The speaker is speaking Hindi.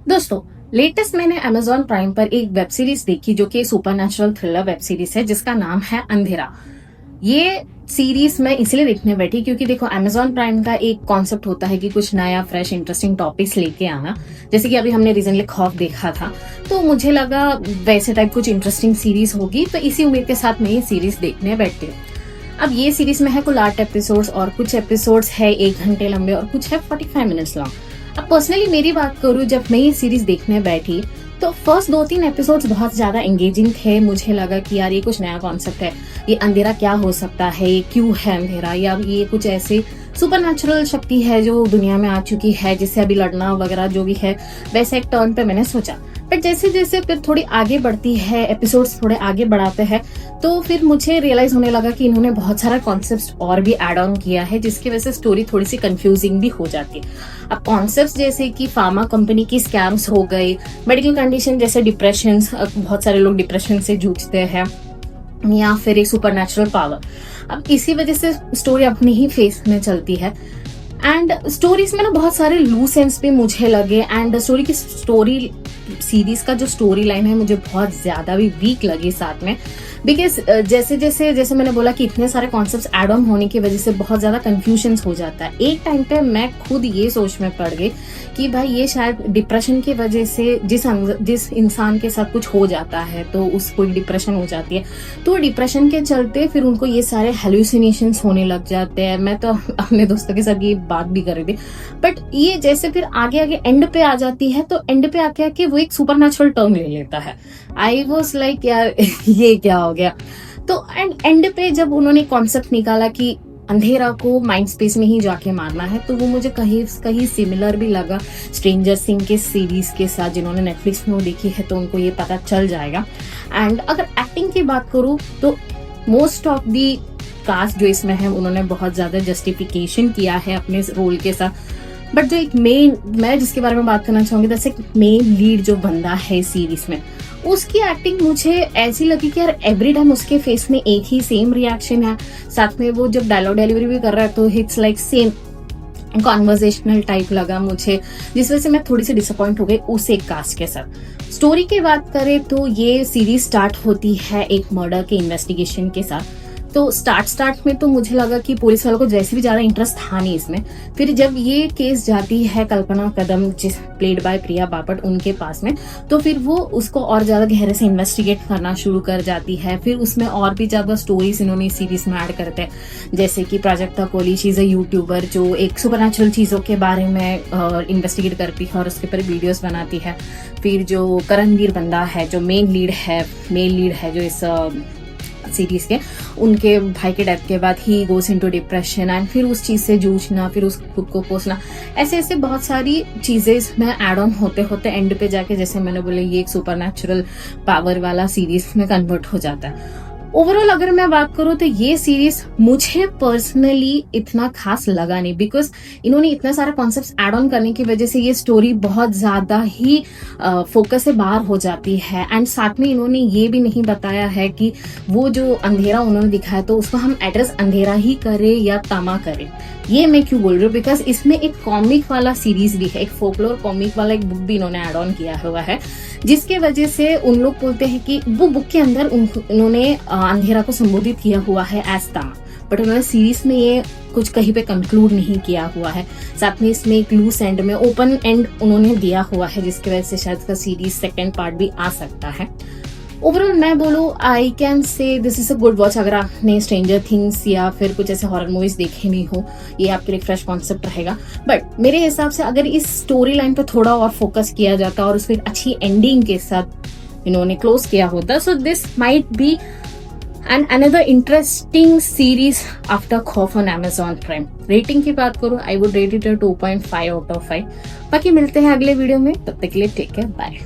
दोस्तों, लेटेस्ट मैंने Amazon प्राइम पर एक वेब सीरीज देखी जो कि सुपरनैचुरल थ्रिलर वेब सीरीज है जिसका नाम है अंधेरा। ये सीरीज मैं इसलिए देखने बैठी क्योंकि देखो Amazon प्राइम का एक कॉन्सेप्ट होता है कि कुछ नया फ्रेश इंटरेस्टिंग टॉपिक्स लेके आना। जैसे कि अभी हमने रिसेंटली खौफ देखा था, तो मुझे लगा वैसे टाइप कुछ इंटरेस्टिंग सीरीज होगी, तो इसी उम्मीद के साथ मैं ये सीरीज देखने बैठती हूँ। अब ये सीरीज में है कुल 8 एपिसोड्स और कुछ एपिसोड्स है 1 घंटे लंबे और कुछ है 45 मिनट्स लॉन्ग। अब पर्सनली मेरी बात करूँ, जब मैं ये सीरीज देखने बैठी तो फर्स्ट 2-3 एपिसोड्स बहुत ज्यादा एंगेजिंग थे। मुझे लगा कि यार ये कुछ नया कॉन्सेप्ट है, ये अंधेरा क्या हो सकता है, ये क्यों है अंधेरा, या ये कुछ ऐसे सुपरनैचुरल शक्ति है जो दुनिया में आ चुकी है जिससे अभी लड़ना वगैरह जो भी है, वैसे एक टर्न पे मैंने सोचा। बट जैसे जैसे फिर थोड़ी आगे बढ़ती है, एपिसोड्स थोड़े आगे बढ़ाते हैं, तो फिर मुझे रियलाइज होने लगा कि इन्होंने बहुत सारा कॉन्सेप्ट और भी एड ऑन किया है जिसकी वजह से स्टोरी थोड़ी सी कंफ्यूजिंग भी हो जाती है। अब कॉन्सेप्ट जैसे कि फार्मा कंपनी की स्कैम्स हो गए, मेडिकल कंडीशन जैसे डिप्रेशन, बहुत सारे लोग डिप्रेशन से जूझते हैं, या फिर एक सुपरनैचुरल पावर। अब इसी वजह से स्टोरी अपने ही फेस में चलती है। एंड स्टोरीज में ना बहुत सारे लूज एंड्स पे मुझे लगे, एंड स्टोरी सीरीज का जो स्टोरी लाइन है मुझे बहुत ज्यादा भी वीक लगी साथ में। बिकॉज जैसे मैंने बोला कि इतने सारे कॉन्सेप्ट्स एड ऑन होने की वजह से बहुत ज्यादा कंफ्यूजन हो जाता है। एक टाइम पे मैं खुद ये सोच में पड़ गई कि भाई ये शायद डिप्रेशन की वजह से जिस इंसान के साथ कुछ हो जाता है तो उसको डिप्रेशन हो जाती है, तो डिप्रेशन के चलते फिर उनको ये सारे हेलुसिनेशंस होने लग जाते हैं। मैं तो अपने दोस्तों के साथ ये बात भी कर रही थी। बट ये जैसे फिर आगे आगे एंड पे आ जाती है, तो एंड पे आके आके वो एक सुपरनैचुरल टर्म ले लेता है। आई वॉज लाइक यार ये क्या हो गया। तो एंड पे जब उन्होंने कॉन्सेप्ट निकाला कि अंधेरा को माइंड स्पेस में ही जाके मारना है, तो वो मुझे कहीं सिमिलर भी लगा स्ट्रेंजर थिंग्स के सीरीज के साथ। जिन्होंने नेटफ्लिक्स में वो देखी है तो उनको ये पता चल जाएगा। एंड अगर एक्टिंग की बात करूँ तो मोस्ट ऑफ दी कास्ट जो इसमें है उन्होंने बहुत ज्यादा जस्टिफिकेशन किया है अपने रोल के साथ। बट जो एक मेन, मैं जिसके बारे में बात करना चाहूंगी, जैसे मेन लीड जो बंदा है सीरीज में, उसकी एक्टिंग मुझे ऐसी लगी कि यार एवरी टाइम उसके फेस में एक ही सेम रिएक्शन है। साथ में वो जब डायलॉग डिलीवरी भी कर रहा है तो it's like same conversational type लगा मुझे, जिस वजह से मैं थोड़ी सी डिसअपॉइंट हो गई उस एक कास्ट के साथ। स्टोरी की बात करें तो ये सीरीज स्टार्ट होती है एक मर्डर के इन्वेस्टिगेशन के साथ। तो स्टार्ट में तो मुझे लगा कि पुलिस वालों को वैसे भी ज्यादा इंटरेस्ट था नहीं इसमें। फिर जब ये केस जाती है कल्पना कदम, जिस प्लेड बाय प्रिया बापट, उनके पास में, तो फिर वो उसको और ज्यादा गहरे से इन्वेस्टिगेट करना शुरू कर जाती है। फिर उसमें और भी ज्यादा स्टोरीज इन्होंने सीरीज में ऐड करते हैं, जैसे कि Prajakta Kohli, she is a YouTuber जो एक सुपरनैचुरल चीजों के बारे में इन्वेस्टिगेट करती है और उसके ऊपर वीडियोस बनाती है। फिर जो करणवीर बंदा है जो मेन लीड है जो इस सीरीज के, उनके भाई के डेथ के बाद ही गोस इनटू डिप्रेशन, एंड फिर उस चीज से जूझना, फिर उस खुद को कोसना, ऐसे बहुत सारी चीजें इसमें एड ऑन होते होते एंड पे जाके, जैसे मैंने बोला, ये एक सुपरनैचुरल पावर वाला सीरीज में कन्वर्ट हो जाता है। ओवरऑल अगर मैं बात करूं तो ये सीरीज मुझे पर्सनली इतना खास लगा नहीं, बिकॉज इन्होंने इतना सारा कॉन्सेप्ट एड ऑन करने की वजह से ये स्टोरी बहुत ज्यादा ही फोकस से बाहर हो जाती है। एंड साथ में इन्होंने ये भी नहीं बताया है कि वो जो अंधेरा उन्होंने दिखाया तो उसको हम एड्रेस अंधेरा ही करे या तमा करे। ये मैं क्यों बोल रही हूँ, बिकॉज इसमें एक कॉमिक वाला सीरीज भी है, एक फोकलोर कॉमिक वाला एक बुक भी इन्होंने एड ऑन किया हुआ है, जिसके वजह से उन लोग बोलते हैं कि वो बुक के अंदर उन्होंने अंधेरा को संबोधित किया हुआ है एज तमा, बट उन्होंने सीरीज में ये कुछ कहीं पे कंक्लूड नहीं किया हुआ है। साथ में इसमें एक लूज एंड में ओपन एंड उन्होंने दिया हुआ है, जिसकी वजह से शायद का सीरीज सेकंड पार्ट भी आ सकता है। ओवरऑल मैं बोलूँ, I can say this is a good watch. अगर आपने स्ट्रेंजर थिंग्स या फिर कुछ ऐसे हॉरर मूवीज देखे नहीं हो, ये आपके लिए फ्रेश कॉन्सेप्ट रहेगा। बट मेरे हिसाब से अगर इस स्टोरी लाइन पे थोड़ा और फोकस किया जाता और उसको एक अच्छी एंडिंग के साथ इन्होंने क्लोज किया होता, so this might be and another interesting series after खौफ ऑन Amazon प्राइम। रेटिंग की बात करूँ, I would rate it 2.5 out of 5। बाकी मिलते हैं अगले वीडियो में, तब तक के लिए टेक केयर, बाय।